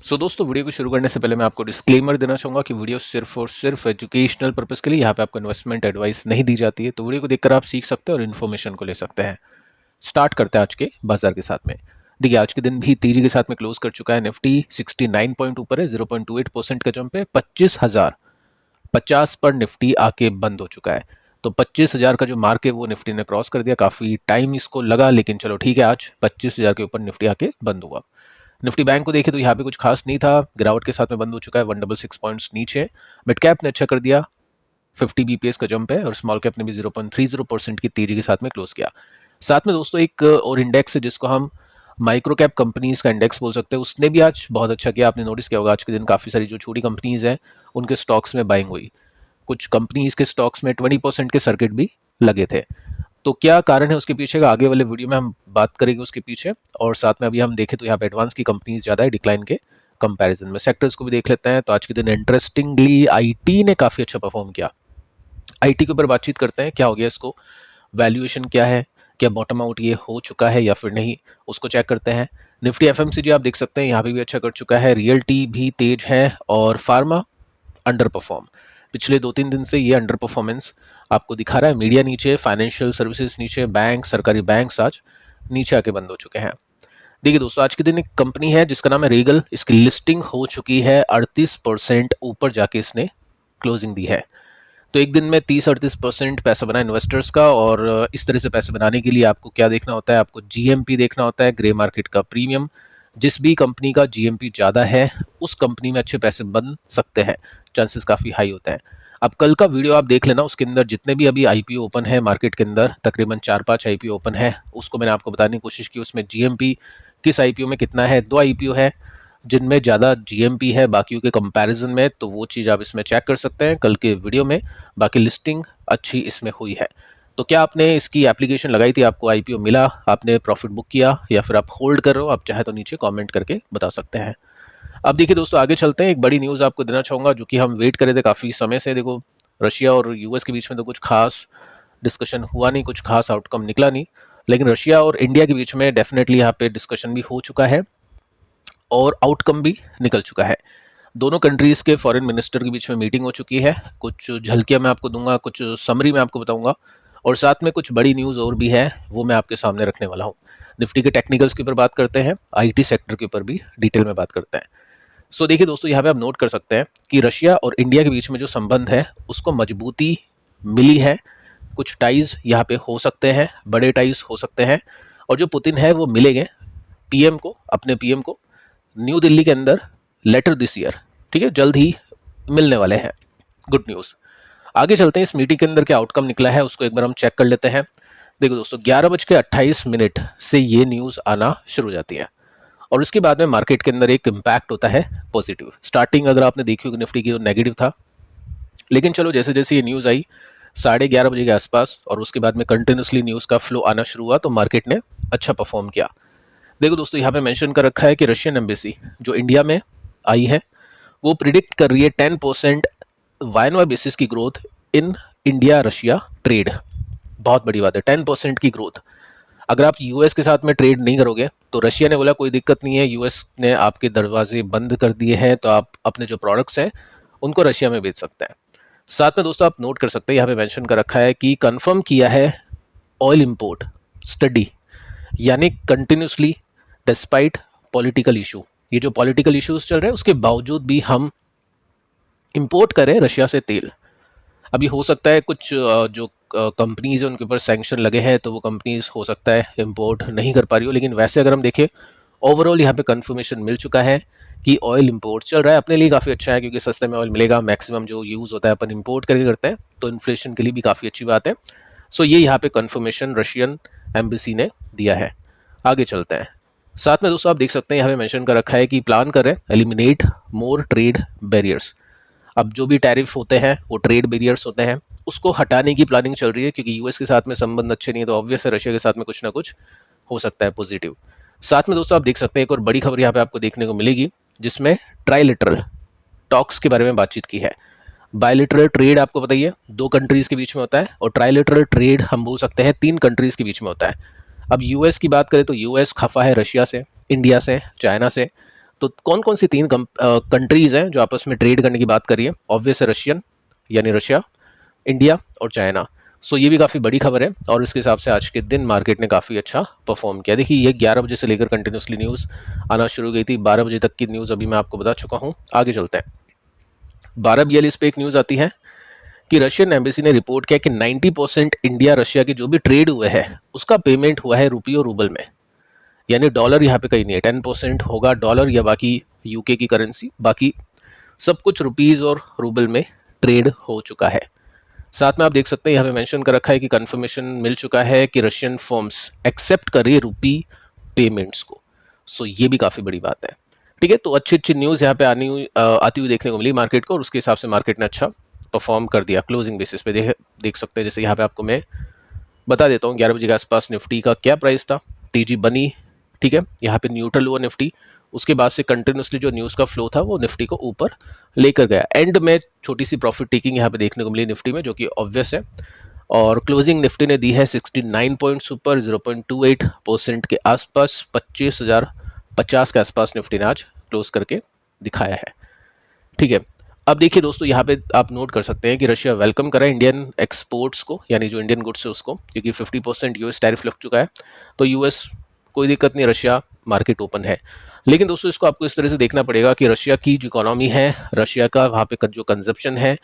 दोस्तों, वीडियो को शुरू करने से पहले मैं आपको डिस्क्लेमर देना चाहूँगा कि वीडियो सिर्फ और सिर्फ एजुकेशनल पर्पज़ के लिए, यहाँ पे आपको इन्वेस्टमेंट एडवाइस नहीं दी जाती है। तो वीडियो को देखकर आप सीख सकते हैं और इन्फॉर्मेशन को ले सकते हैं। स्टार्ट करते हैं आज के बाजार के साथ में। देखिए, आज के दिन भी तेजी के साथ में क्लोज कर चुका है। निफ्टी 69 पॉइंट ऊपर है, 0.28% का जंप है। 25,050 पर निफ्टी आके बंद हो चुका है। तो 25,000 का जो मार्क है वो निफ्टी ने क्रॉस कर दिया। काफ़ी टाइम इसको लगा, लेकिन चलो ठीक है, आज 25,000 के ऊपर निफ्टी आके बंद हुआ। निफ्टी बैंक को देखें तो यहाँ पे कुछ खास नहीं था, गिरावट के साथ में बंद हो चुका है 166 पॉइंट्स नीचे। मिड कैप ने अच्छा कर दिया, 50 बीपीएस का जंप है, और स्मॉल कैप ने भी 0.30% की तेजी के साथ में क्लोज किया। साथ में दोस्तों एक और इंडेक्स है जिसको हम माइक्रो कैप कंपनीज का इंडेक्स बोल सकते हैं, उसने भी आज बहुत अच्छा किया। आपने नोटिस किया होगा आज के दिन काफ़ी सारी जो छोटी कंपनीज हैं उनके स्टॉक्स में बाइंग हुई। कुछ कंपनीज के स्टॉक्स में 20% के सर्किट भी लगे थे। तो क्या कारण है उसके पीछे का, आगे वाले वीडियो में हम बात करेंगे उसके पीछे। और साथ में अभी हम देखें तो यहाँ पे एडवांस की कंपनीज ज़्यादा है डिक्लाइन के कंपैरिजन में। सेक्टर्स को भी देख लेते हैं। तो आज के दिन इंटरेस्टिंगली आईटी ने काफ़ी अच्छा परफॉर्म किया। आईटी के ऊपर बातचीत करते हैं, क्या हो गया इसको, वैल्यूएशन क्या है, क्या बॉटम आउट ये हो चुका है या फिर नहीं, उसको चेक करते हैं। निफ्टी एफएमसीजी आप देख सकते हैं यहाँ पे भी अच्छा कर चुका है। रियल्टी भी तेज है और फार्मा अंडर परफॉर्म। पिछले 2-3 दिन से ये अंडर परफॉर्मेंस आपको दिखा रहा है। मीडिया नीचे, फाइनेंशियल सर्विसेज नीचे, बैंक, सरकारी बैंक्स आज नीचे आके बंद हो चुके हैं। देखिए दोस्तों, आज के दिन एक कंपनी है जिसका नाम है रेगल। इसकी लिस्टिंग हो चुकी है, 38% ऊपर जाके इसने क्लोजिंग दी है। तो एक दिन में 30-38% पैसा बना इन्वेस्टर्स का। और इस तरह से पैसे बनाने के लिए आपको क्या देखना होता है, आपको जीएमपी देखना होता है, ग्रे मार्केट का प्रीमियम। जिस भी कंपनी का जीएमपी ज़्यादा है उस कंपनी में अच्छे पैसे बन सकते हैं, चांसेस काफ़ी हाई होता है। अब कल का वीडियो आप देख लेना, उसके अंदर जितने भी अभी आईपीओ ओपन है मार्केट के अंदर, तकरीबन 4-5 आईपीओ ओपन है, उसको मैंने आपको बताने की कोशिश की। उसमें जीएमपी किस आईपीओ में कितना है। 2 आईपीओ है जिनमें ज़्यादा जीएमपी है बाकियों के कंपैरिजन में, तो वो चीज़ आप इसमें चेक कर सकते हैं कल के वीडियो में। बाकी लिस्टिंग अच्छी इसमें हुई है। तो क्या आपने इसकी एप्लीकेशन लगाई थी, आपको आईपीओ मिला, आपने प्रॉफिट बुक किया, या फिर आप होल्ड कर रहे हो, आप चाहे तो नीचे कमेंट करके बता सकते हैं। अब देखिए दोस्तों, आगे चलते हैं। एक बड़ी न्यूज़ आपको देना चाहूँगा जो कि हम वेट कर रहे थे काफ़ी समय से। देखो, रशिया और यूएस के बीच में तो कुछ खास डिस्कशन हुआ नहीं, कुछ खास आउटकम निकला नहीं, लेकिन रशिया और इंडिया के बीच में डेफिनेटली यहाँ पे डिस्कशन भी हो चुका है और आउटकम भी निकल चुका है। दोनों कंट्रीज़ के फॉरेन मिनिस्टर के बीच में मीटिंग हो चुकी है। कुछ झलकियाँ मैं आपको दूंगा, कुछ समरी मैं आपको बताऊंगा, और साथ में कुछ बड़ी न्यूज़ और भी है, वो मैं आपके सामने रखने वाला हूँ। निफ्टी के टेक्निकल्स के ऊपर बात करते हैं, आईटी सेक्टर के ऊपर भी डिटेल में बात करते हैं। देखिए दोस्तों, यहाँ पे आप नोट कर सकते हैं कि रशिया और इंडिया के बीच में जो संबंध है उसको मजबूती मिली है। कुछ टाइज यहाँ पे हो सकते हैं, बड़े टाइज हो सकते हैं, और जो पुतिन है वो मिलेंगे पीएम को, अपने पीएम को न्यू दिल्ली के अंदर लेटर दिस ईयर। ठीक है, जल्द ही मिलने वाले हैं। Good news. आगे चलते हैं, इस मीटिंग के अंदर क्या आउटकम निकला है उसको एक बार हम चेक कर लेते हैं। देखो दोस्तों, 11:28 से ये न्यूज़ आना शुरू हो जाती है और उसके बाद में मार्केट के अंदर एक इम्पैक्ट होता है पॉजिटिव। स्टार्टिंग अगर आपने देखी होगी निफ्टी की तो नेगेटिव था, लेकिन चलो जैसे जैसे ये न्यूज़ आई 11:30 के आसपास और उसके बाद में कंटिन्यूसली न्यूज़ का फ्लो आना शुरू हुआ, तो मार्केट ने अच्छा परफॉर्म किया। देखो दोस्तों, यहाँ पे मेंशन कर रखा है कि रशियन एम्बेसी जो इंडिया में आई है वो प्रिडिक्ट कर रही है 10% वाई बेसिस की growth in India Russia trade. बहुत बड़ी बात है, 10% की ग्रोथ। अगर आप यूएस के साथ में ट्रेड नहीं करोगे तो रशिया ने बोला कोई दिक्कत नहीं है, यूएस ने आपके दरवाजे बंद कर दिए हैं, तो आप अपने जो प्रोडक्ट्स हैं उनको रशिया में बेच सकते हैं। साथ में दोस्तों आप नोट कर सकते हैं, यहाँ पे मेंशन कर रखा है कि कंफर्म किया है ऑयल इंपोर्ट स्टडी, यानी कंटिन्यूसली डिस्पाइट पॉलिटिकल इशू, ये जो पॉलिटिकल इश्यूज चल रहे हैं उसके बावजूद भी हम इंपोर्ट करें रशिया से तेल। अभी हो सकता है कुछ जो कंपनीज है उनके ऊपर सैंक्शन लगे हैं, तो वो कंपनीज हो सकता है इंपोर्ट नहीं कर पा रही हो, लेकिन वैसे अगर हम देखें ओवरऑल यहाँ पे कंफर्मेशन मिल चुका है कि ऑयल इंपोर्ट चल रहा है। अपने लिए काफ़ी अच्छा है क्योंकि सस्ते में ऑयल मिलेगा। मैक्सिमम जो यूज़ होता है अपन इंपोर्ट करके करते हैं, तो इन्फ्लेशन के लिए भी काफ़ी अच्छी बात है। ये यहाँ पे कंफर्मेशन रशियन एम्बेसी ने दिया है। आगे चलते हैं। साथ में दोस्तों आप देख सकते हैं यहाँ पे मेंशन कर रखा है कि प्लान कर रहे हैं एलिमिनेट मोर ट्रेड बैरियर्स। अब जो भी टैरिफ होते हैं वो ट्रेड बैरियर्स होते हैं, उसको हटाने की प्लानिंग चल रही है क्योंकि यूएस के साथ में संबंध अच्छे नहीं है, तो ऑब्वियस है रशिया के साथ में कुछ ना कुछ हो सकता है पॉजिटिव। साथ में दोस्तों आप देख सकते हैं एक और बड़ी खबर यहाँ पे आपको देखने को मिलेगी जिसमें ट्राइलेटरल टॉक्स के बारे में बातचीत की है। बायलेटरल ट्रेड आपको बताइए 2 कंट्रीज के बीच में होता है, और ट्राइलेटरल ट्रेड हम बोल सकते हैं 3 कंट्रीज के बीच में होता है। अब यूएस की बात करें तो यूएस खफा है रशिया से, इंडिया से, चाइना से, तो कौन कौन सी तीन कंट्रीज हैं जो आपस में ट्रेड करने की बात करिए? ऑब्वियस है रशियन, यानी रशिया, इंडिया और चाइना। सो ये भी काफ़ी बड़ी खबर है और इसके हिसाब से आज के दिन मार्केट ने काफ़ी अच्छा परफॉर्म किया। देखिए ये 11 बजे से लेकर कंटिन्यूसली न्यूज़ आना शुरू गई थी, 12 बजे तक की न्यूज़ अभी मैं आपको बता चुका हूँ। आगे चलते हैं। 12:42 पे एक न्यूज़ आती है कि रशियन एम्बेसी ने रिपोर्ट किया कि 90% इंडिया रशिया के जो भी ट्रेड हुए हैं उसका पेमेंट हुआ है रुपये और रूबल में, यानी डॉलर यहाँ पे कहीं नहीं है। 10% होगा डॉलर या बाकी यूके की करेंसी, बाकी सब कुछ रुपीज़ और रूबल में ट्रेड हो चुका है। साथ में आप देख सकते हैं यहाँ पे मेंशन कर रखा है कि कंफर्मेशन मिल चुका है कि रशियन फर्म्स एक्सेप्ट कर रही है रुपी पेमेंट्स को। सो ये भी काफ़ी बड़ी बात है। ठीक है, तो अच्छी अच्छी न्यूज़ यहाँ पे आती हुई देखने को मिली मार्केट को और उसके हिसाब से मार्केट ने अच्छा परफॉर्म कर दिया। क्लोजिंग बेसिस पे देख सकते हैं, जैसे यहाँ पे आपको मैं बता देता हूँ 11 बजे के आसपास निफ्टी का क्या प्राइस था, टीजी बनी, ठीक है, यहाँ पे न्यूट्रल हुआ निफ्टी। उसके बाद से कंटिन्यूसली जो न्यूज़ का फ्लो था वो निफ्टी को ऊपर लेकर गया। एंड में छोटी सी प्रॉफिट टेकिंग यहाँ पे देखने को मिली निफ्टी में, जो कि ऑब्वियस है। और क्लोजिंग निफ्टी ने दी है 69 पॉइंट्स ऊपर, 0.28% के आसपास, 25,050 के आसपास निफ्टी ने आज क्लोज करके दिखाया है। ठीक है, अब देखिए दोस्तों, यहाँ पे आप नोट कर सकते हैं कि रशिया वेलकम कर रहा है इंडियन एक्सपोर्ट्स को, यानी जो इंडियन गुड्स है उसको, क्योंकि 50% यूएस टैरिफ लग चुका है। तो यूएस कोई दिक्कत नहीं, रशिया मार्केट ओपन है। लेकिन दोस्तों इसको आपको इस तरह से देखना पड़ेगा कि रशिया की जो इकोनॉमी है, रशिया का वहाँ पे जो कंजप्शन है,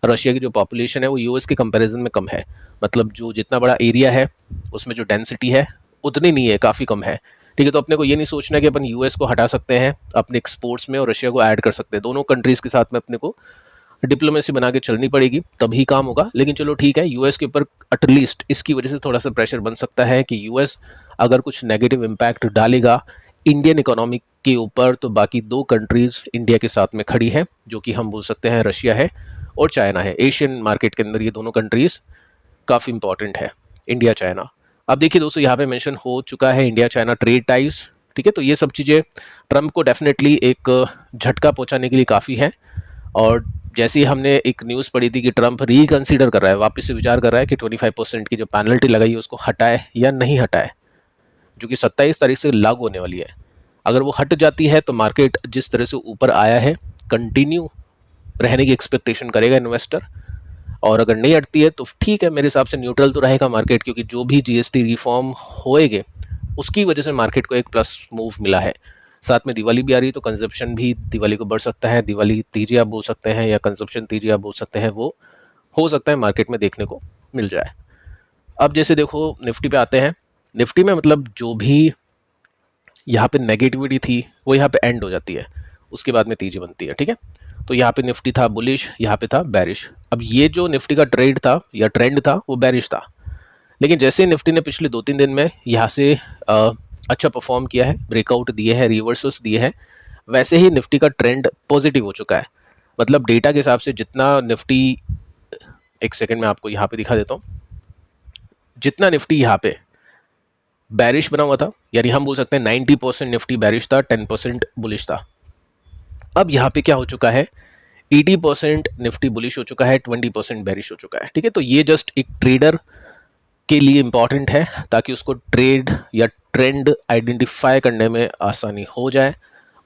रशिया की जो पॉपुलेशन है वो यूएस के कंपैरिजन में कम है। मतलब जो जितना बड़ा एरिया है उसमें जो डेंसिटी है उतनी नहीं है, काफ़ी कम है। ठीक है, तो अपने को ये नहीं सोचना कि अपन यूएस को हटा सकते हैं अपने एक्सपोर्ट्स में और रशिया को ऐड कर सकते हैं। दोनों कंट्रीज़ के साथ में अपने को डिप्लोमेसी बना के चलनी पड़ेगी, तभी काम होगा। लेकिन चलो ठीक है, यूएस के ऊपर एटलीस्ट इसकी वजह से थोड़ा सा प्रेशर बन सकता है कि यूएस अगर कुछ नेगेटिव इम्पैक्ट डालेगा इंडियन इकोनॉमी के ऊपर, तो बाकी दो कंट्रीज़ इंडिया के साथ में खड़ी हैं, जो कि हम बोल सकते हैं रशिया है और चाइना है। एशियन मार्केट के अंदर ये दोनों कंट्रीज़ काफ़ी इंपॉर्टेंट है, इंडिया चाइना। अब देखिए दोस्तों, यहाँ पे मेंशन हो चुका है इंडिया चाइना ट्रेड टाइज। ठीक है, तो ये सब चीज़ें ट्रंप को डेफिनेटली एक झटका पहुंचाने के लिए काफ़ी है। और जैसे ही हमने एक न्यूज़ पढ़ी थी कि ट्रंप रिकंसीडर कर रहा है, वापस से विचार कर रहा है कि 25% की जो पेनल्टी लगाई है उसको हटाए या नहीं हटाए, जो कि 27 तारीख से लागू होने वाली है। अगर वो हट जाती है तो मार्केट जिस तरह से ऊपर आया है कंटिन्यू रहने की एक्सपेक्टेशन करेगा इन्वेस्टर, और अगर नहीं हटती है तो ठीक है, मेरे हिसाब से न्यूट्रल तो रहेगा मार्केट, क्योंकि जो भी जीएसटी रिफॉर्म होएगे उसकी वजह से मार्केट को एक प्लस मूव मिला है। साथ में दिवाली भी आ रही है, तो कंजप्शन भी दिवाली को बढ़ सकता है। दिवाली तीजी आप बोल सकते हैं या कंजप्शन तीजी आप बोल सकते हैं, वो हो सकता है मार्केट में देखने को मिल जाए। अब जैसे देखो निफ्टी पे आते हैं। निफ्टी में मतलब जो भी यहाँ पे नेगेटिविटी थी वो यहाँ पे एंड हो जाती है, उसके बाद में तीजी बनती है। ठीक है, तो यहाँ पे निफ्टी था बुलिश, यहाँ पे था बैरिश। अब ये जो निफ्टी का ट्रेड था या ट्रेंड था वो बैरिश था, लेकिन जैसे निफ्टी ने पिछले 2-3 दिन में यहाँ से अच्छा परफॉर्म किया है, ब्रेकआउट दिए हैं, रिवर्सल्स दिए हैं, वैसे ही निफ्टी का ट्रेंड पॉजिटिव हो चुका है। मतलब डेटा के हिसाब से जितना निफ्टी, एक सेकेंड में आपको यहाँ पे दिखा देता हूँ, जितना निफ्टी यहाँ पे बैरिश बना हुआ था, यानी हम बोल सकते हैं 90% निफ्टी बैरिश था, 10% बुलिश था। अब यहाँ पे क्या हो चुका है, 80% निफ्टी बुलिश हो चुका है, 20% बैरिश हो चुका है। ठीक है, तो ये जस्ट एक ट्रेडर के लिए इंपॉर्टेंट है ताकि उसको ट्रेड या ट्रेंड आइडेंटिफाई करने में आसानी हो जाए।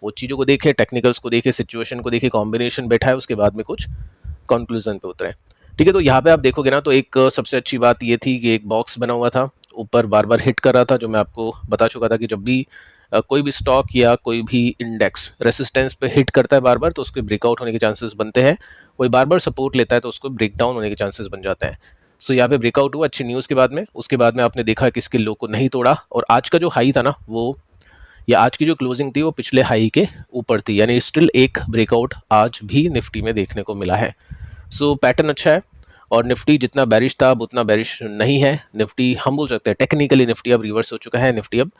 वो चीज़ों को देखे, टेक्निकल्स को देखे, सिचुएशन को देखे, कॉम्बिनेशन बैठा है, उसके बाद में कुछ कंक्लूजन पे उतरे। ठीक है, तो यहाँ पे आप देखोगे ना, तो एक सबसे अच्छी बात ये थी कि एक बॉक्स बना हुआ था, ऊपर बार बार हिट कर रहा था, जो मैं आपको बता चुका था कि जब भी कोई भी स्टॉक या कोई भी इंडेक्स रेसिस्टेंस पे हिट करता है बार बार, तो उसके ब्रेकआउट होने के चांसेस बनते हैं। कोई बार बार सपोर्ट लेता है तो उसको ब्रेक डाउन होने के चांसेस बन जाते हैं। सो यहाँ पे ब्रेकआउट हुआ अच्छी न्यूज़ के बाद में। उसके बाद में आपने देखा कि इसके लो को नहीं तोड़ा, और आज का जो हाई था ना वो, या आज की जो क्लोजिंग थी वो पिछले हाई के ऊपर थी, यानी स्टिल एक ब्रेकआउट आज भी निफ्टी में देखने को मिला है। सो पैटर्न अच्छा है, और निफ्टी जितना बैरिश था अब उतना बैरिश नहीं है। निफ्टी हम बोल सकते हैं टेक्निकली निफ्टी अब रिवर्स हो चुका है, निफ्टी अब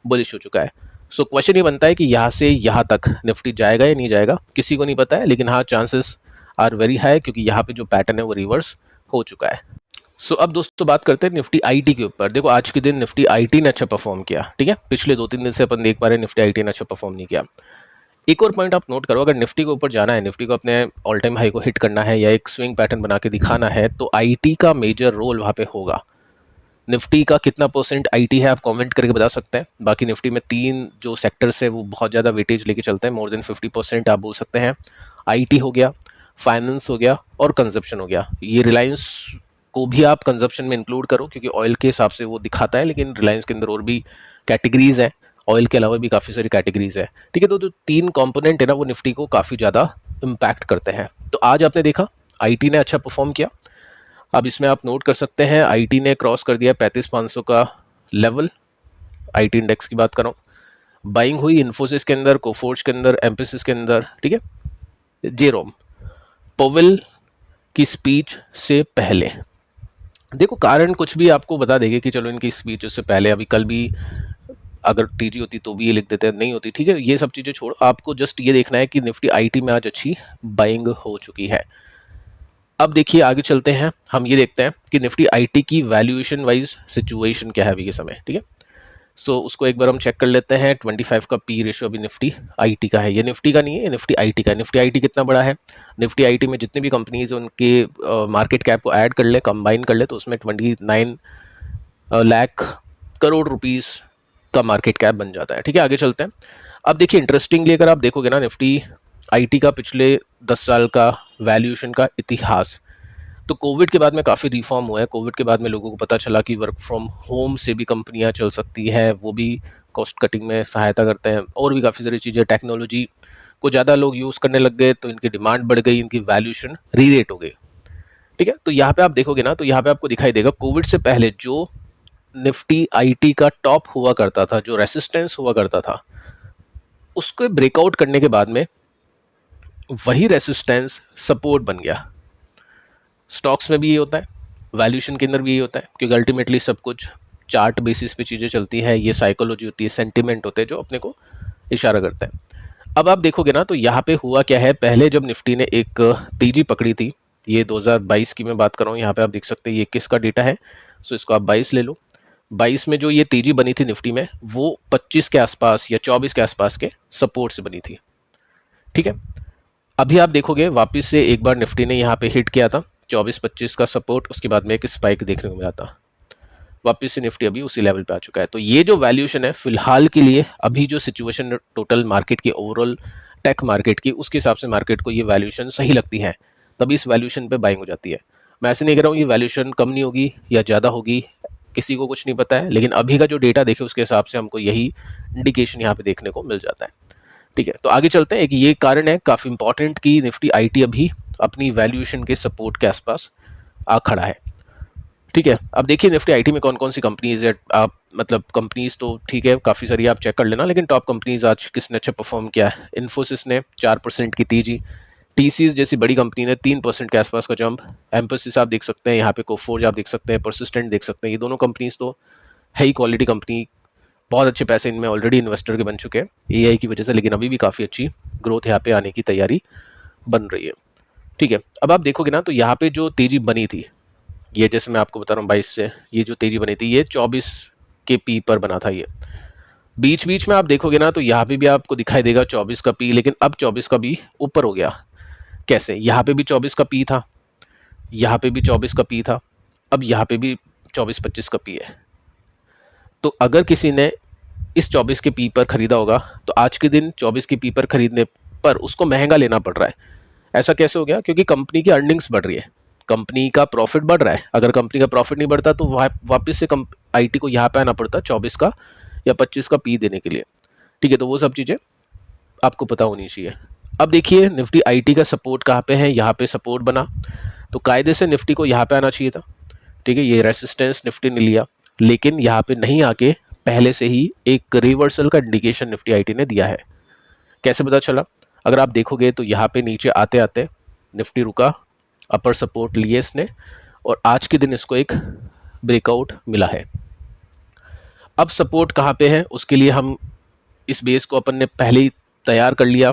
बुलिश हो चुका है। सो क्वेश्चन ये बनता है कि यहाँ से यहाँ तक निफ्टी जाएगा या नहीं जाएगा, किसी को नहीं पता है, लेकिन हाँ चांसेस आर वेरी हाई, क्योंकि यहाँ पे जो पैटर्न है वो रिवर्स हो चुका है। सो अब दोस्तों बात करते हैं निफ्टी आईटी के ऊपर। देखो आज के दिन निफ्टी आईटी ने अच्छा परफॉर्म किया। ठीक है, पिछले 2-3 दिन से अपन देख पा रहे हैं निफ्टी आईटी ने अच्छा परफॉर्म नहीं किया। एक और पॉइंट आप नोट करो, अगर निफ्टी के ऊपर जाना है, निफ्टी को अपने ऑल टाइम हाई को हिट करना है या एक स्विंग पैटर्न बना के दिखाना है, तो आईटी का मेजर रोल वहाँ पे होगा। निफ्टी का कितना परसेंट आईटी है आप कमेंट करके बता सकते हैं। बाकी निफ्टी में 3 जो सेक्टर्स है वो बहुत ज़्यादा वेटेज लेके चलते हैं, मोर देन 50% आप बोल सकते हैं। आईटी हो गया, फाइनेंस हो गया और कंजप्शन हो गया। ये रिलायंस को भी आप कंजप्शन में इंक्लूड करो क्योंकि ऑयल के हिसाब से वो दिखाता है, लेकिन रिलायंस के अंदर और भी कैटेगरीज है, ऑयल के अलावा भी काफ़ी सारी कैटेगरीज है। ठीक है, तो जो 3 कंपोनेंट है ना वो निफ्टी को काफ़ी ज़्यादा इम्पैक्ट करते हैं। तो आज आपने देखा आईटी ने अच्छा परफॉर्म किया। अब इसमें आप नोट कर सकते हैं आईटी ने क्रॉस कर दिया 35,500 का लेवल। आईटी इंडेक्स की बात कर रहा हूँ। बाइंग हुई इन्फोसिस के अंदर, कोफोर्ज के अंदर, एम्फेसिस के अंदर। ठीक है, जेरोम पोवेल की स्पीच से पहले देखो, कारण कुछ भी आपको बता देंगे कि चलो इनकी स्पीच उससे पहले, अभी कल भी अगर टीजी होती तो भी ये लिख देते हैं, नहीं होती। ठीक है, ये सब चीज़ें छोड़ो, आपको जस्ट ये देखना है कि निफ्टी आईटी में आज अच्छी बाइंग हो चुकी है। अब देखिए आगे चलते हैं, हम ये देखते हैं कि निफ्टी आईटी की वैल्यूएशन वाइज सिचुएशन क्या है अभी के समय। ठीक है, सो उसको एक बार हम चेक कर लेते हैं। 25 का पी रेशियो अभी निफ्टी आईटी का है। ये निफ्टी का नहीं है, ये निफ्टी आईटी का है। निफ्टी आईटी कितना बड़ा है? निफ्टी आईटी में जितने भी कंपनीज हैं उनके मार्केट कैप को ऐड कर ले, कंबाइन कर ले, तो उसमें 29 लाख करोड़ रुपीस का मार्केट कैप बन जाता है। ठीक है, आगे चलते हैं। अब देखिए इंटरेस्टिंगली अगर आप देखोगे ना निफ्टी आईटी का पिछले 10 साल का वैल्यूएशन का इतिहास, तो कोविड के बाद में काफ़ी रिफॉर्म हुआ है। कोविड के बाद में लोगों को पता चला कि वर्क फ्रॉम होम से भी कंपनियां चल सकती है, वो भी कॉस्ट कटिंग में सहायता करते हैं, और भी काफ़ी सारी चीज़ें। टेक्नोलॉजी को ज़्यादा लोग यूज़ करने लग गए तो इनकी डिमांड बढ़ गई, इनकी वैल्यूएशन री-रेट हो गई। ठीक है, तो यहाँ पे आप देखोगे ना, तो यहाँ पे आपको दिखाई देगा कोविड से पहले जो निफ्टी आईटी का टॉप हुआ करता था, जो रेसिस्टेंस हुआ करता था, उसको ब्रेकआउट करने के बाद में वही रेसिस्टेंस सपोर्ट बन गया। स्टॉक्स में भी ये होता है, वैल्यूएशन के अंदर भी ये होता है, क्योंकि अल्टीमेटली सब कुछ चार्ट बेसिस पे चीज़ें चलती है। ये साइकोलॉजी होती है, सेंटिमेंट होते हैं जो अपने को इशारा करते हैं। अब आप देखोगे ना, तो यहाँ पे हुआ क्या है, पहले जब निफ्टी ने एक तेजी पकड़ी थी, ये 2022 की मैं बात कर रहा हूँ, यहाँ पे आप देख सकते हैं ये 21 का डेटा है, सो इसको आप 22 ले लो। 22 में जो ये तेजी बनी थी निफ्टी में, वो 25 के आसपास या 24 के आसपास के सपोर्ट से बनी थी। ठीक है, अभी आप देखोगे वापस से एक बार निफ्टी ने यहाँ पे हिट किया था 24-25 का सपोर्ट, उसके बाद में एक स्पाइक देखने को मिला था। वापस से निफ्टी अभी उसी लेवल पे आ चुका है। तो ये जो वैल्यूएशन है फिलहाल के लिए, अभी जो सिचुएशन टोटल मार्केट की, ओवरऑल टेक मार्केट की, उसके हिसाब से मार्केट को ये वैल्यूएशन सही लगती है, तभी इस वैल्यूएशन पे बाइंग हो जाती है। मैं ऐसे नहीं कह रहा हूँ ये वैल्यूएशन कम नहीं होगी या ज़्यादा होगी, किसी को कुछ नहीं पता है, लेकिन अभी का जो डेटा देखे उसके हिसाब से हमको यही इंडिकेशन यहाँ पे देखने को मिल जाता है। ठीक है, तो आगे चलते हैं। एक ये कारण है काफ़ी इंपॉर्टेंट कि निफ्टी आईटी अभी अपनी वैल्यूएशन के सपोर्ट के आसपास आ खड़ा है। ठीक है, अब देखिए निफ्टी आईटी में कौन कौन सी कंपनीज है। आप मतलब कंपनीज तो ठीक है काफ़ी सारी आप चेक कर लेना, लेकिन टॉप कंपनीज आज किसने अच्छा परफॉर्म किया है। इन्फोसिस ने 4% की तेजी, टीसीएस जैसी बड़ी कंपनी ने 3% के आसपास का जंप, एम्फोसिस आप देख सकते हैं, यहाँ पे कोफोर्ज आप देख सकते हैं, परसिस्टेंट देख सकते हैं। ये दोनों कंपनीज तो है ही क्वालिटी कंपनी, बहुत अच्छे पैसे इनमें ऑलरेडी इन्वेस्टर के बन चुके हैं एआई की वजह से, लेकिन अभी भी काफ़ी अच्छी ग्रोथ यहाँ पे आने की तैयारी बन रही है। ठीक है, अब आप देखोगे ना, तो यहाँ पे जो तेजी बनी थी, ये जैसे मैं आपको बता रहा हूँ 22 से ये जो तेजी बनी थी, ये 24 के पी पर बना था। ये बीच बीच में आप देखोगे ना, तो यहाँ पे भी आपको दिखाई देगा 24 का पी, लेकिन अब 24 का भी ऊपर हो गया। कैसे? यहाँ पे भी 24 का पी था, यहाँ पे भी 24 का पी था, अब यहाँ पे भी 24-25 का पी है। तो अगर किसी ने इस 24 के पी पर खरीदा होगा, तो आज के दिन 24 के पी पर खरीदने पर उसको महंगा लेना पड़ रहा है। ऐसा कैसे हो गया? क्योंकि कंपनी की अर्निंग्स बढ़ रही है, कंपनी का प्रॉफिट बढ़ रहा है। अगर कंपनी का प्रॉफिट नहीं बढ़ता तो वापस से आईटी को यहाँ पे आना पड़ता 24 का या 25 का पी देने के लिए। ठीक है, तो वो सब चीज़ें आपको पता होनी चाहिए। अब देखिए निफ्टी आईटी का सपोर्ट कहाँ पे है, यहाँ पे सपोर्ट बना, तो कायदे से निफ्टी को यहाँ पे आना चाहिए था। ठीक है, ये रेसिस्टेंस निफ्टी ने लिया, लेकिन यहाँ पे नहीं आके पहले से ही एक रिवर्सल का इंडिकेशन निफ्टी आईटी ने दिया है। कैसे पता चला? अगर आप देखोगे तो यहाँ पे नीचे आते आते निफ्टी रुका, अपर सपोर्ट लिए इसने, और आज के दिन इसको एक ब्रेकआउट मिला है। अब सपोर्ट कहाँ पे है उसके लिए हम इस बेस को अपन ने पहले ही तैयार कर लिया।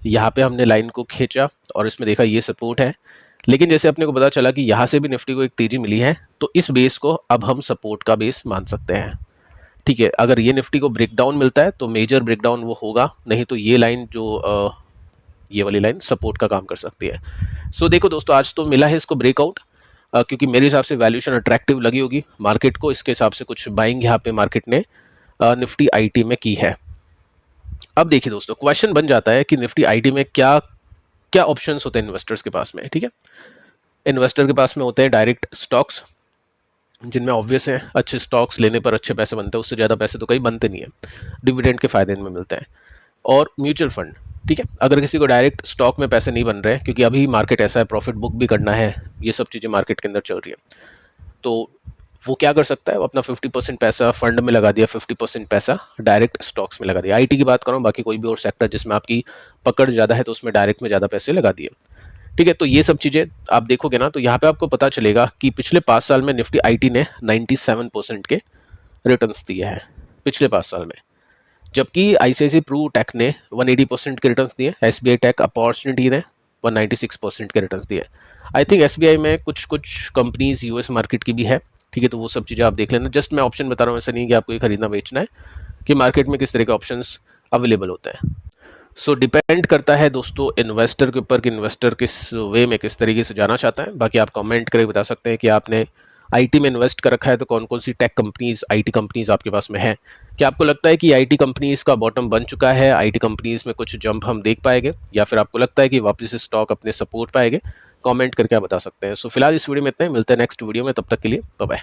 यहाँ पे हमने लाइन को खींचा और इसमें देखा ये सपोर्ट है, लेकिन जैसे अपने को पता चला कि यहाँ से भी निफ्टी को एक तेजी मिली है, तो इस बेस को अब हम सपोर्ट का बेस मान सकते हैं। ठीक है, अगर ये निफ्टी को ब्रेकडाउन मिलता है तो मेजर ब्रेकडाउन वो होगा, नहीं तो ये लाइन जो ये वाली लाइन सपोर्ट का काम कर सकती है। सो देखो दोस्तों, आज तो मिला है इसको ब्रेकआउट, क्योंकि मेरे हिसाब से वैल्यूएशन अट्रैक्टिव लगी होगी मार्केट को, इसके हिसाब से कुछ बाइंग यहाँ पे मार्केट ने निफ्टी आईटी में की है। अब देखिए दोस्तों, क्वेश्चन बन जाता है कि निफ्टी आईटी में क्या क्या ऑप्शंस होते हैं इन्वेस्टर्स के पास में। ठीक है, इन्वेस्टर के पास में होते हैं डायरेक्ट स्टॉक्स, जिनमें ऑब्वियस है अच्छे स्टॉक्स लेने पर अच्छे पैसे बनते हैं, उससे ज़्यादा पैसे तो कहीं बनते नहीं है, डिविडेंड के फायदे इनमें मिलते हैं। और म्यूचुअल फंड, ठीक है, अगर किसी को डायरेक्ट स्टॉक में पैसे नहीं बन रहे हैं, क्योंकि अभी मार्केट ऐसा है, प्रॉफिट बुक भी करना है, ये सब चीज़ें मार्केट के अंदर चल रही है, तो वो क्या कर सकता है, वो अपना 50% पैसा फंड में लगा दिया, 50% पैसा डायरेक्ट स्टॉक्स में लगा दिया। आईटी की बात करूँ, बाकी कोई भी और सेक्टर जिसमें आपकी पकड़ ज़्यादा है तो उसमें डायरेक्ट में ज़्यादा पैसे लगा दिए। ठीक है, तो ये सब चीज़ें आप देखोगे ना, तो यहाँ पे आपको पता चलेगा कि पिछले 5 साल में निफ्टी आईटी ने 97% के रिटर्न्स दिए हैं पिछले 5 साल में, जबकि आईसीआईसी प्रू टेक ने 180% के रिटर्न्स दिए, एसबीआई टेक अपॉर्चुनिटी ने 196% के रिटर्न्स दिए। आई थिंक एसबीआई में कुछ कुछ कंपनीज यूएस मार्केट की भी है। ठीक है, तो वो सब चीज़ें आप देख लेना, जस्ट मैं ऑप्शन बता रहा हूँ, ऐसा नहीं कि आपको ये खरीदना बेचना है, कि मार्केट में किस तरह के ऑप्शंस अवेलेबल होते हैं। सो डिपेंड करता है दोस्तों इन्वेस्टर के ऊपर कि इन्वेस्टर किस वे में किस तरीके से जाना चाहता है। बाकी आप कमेंट करके बता सकते हैं कि आपने आईटी में इन्वेस्ट कर रखा है तो कौन कौन सी टेक कंपनीज, आईटी कंपनीज आपके पास में है। क्या आपको लगता है कि आईटी कंपनीज का बॉटम बन चुका है, आईटी कंपनीज में कुछ जंप हम देख पाएंगे, या फिर आपको लगता है कि वापस से स्टॉक अपने सपोर्ट पाएंगे? कमेंट करके आप बता सकते हैं। सो फिलहाल इस वीडियो में इतना ही, मिलते हैं नेक्स्ट वीडियो में, तब तक के लिए बाय बाय।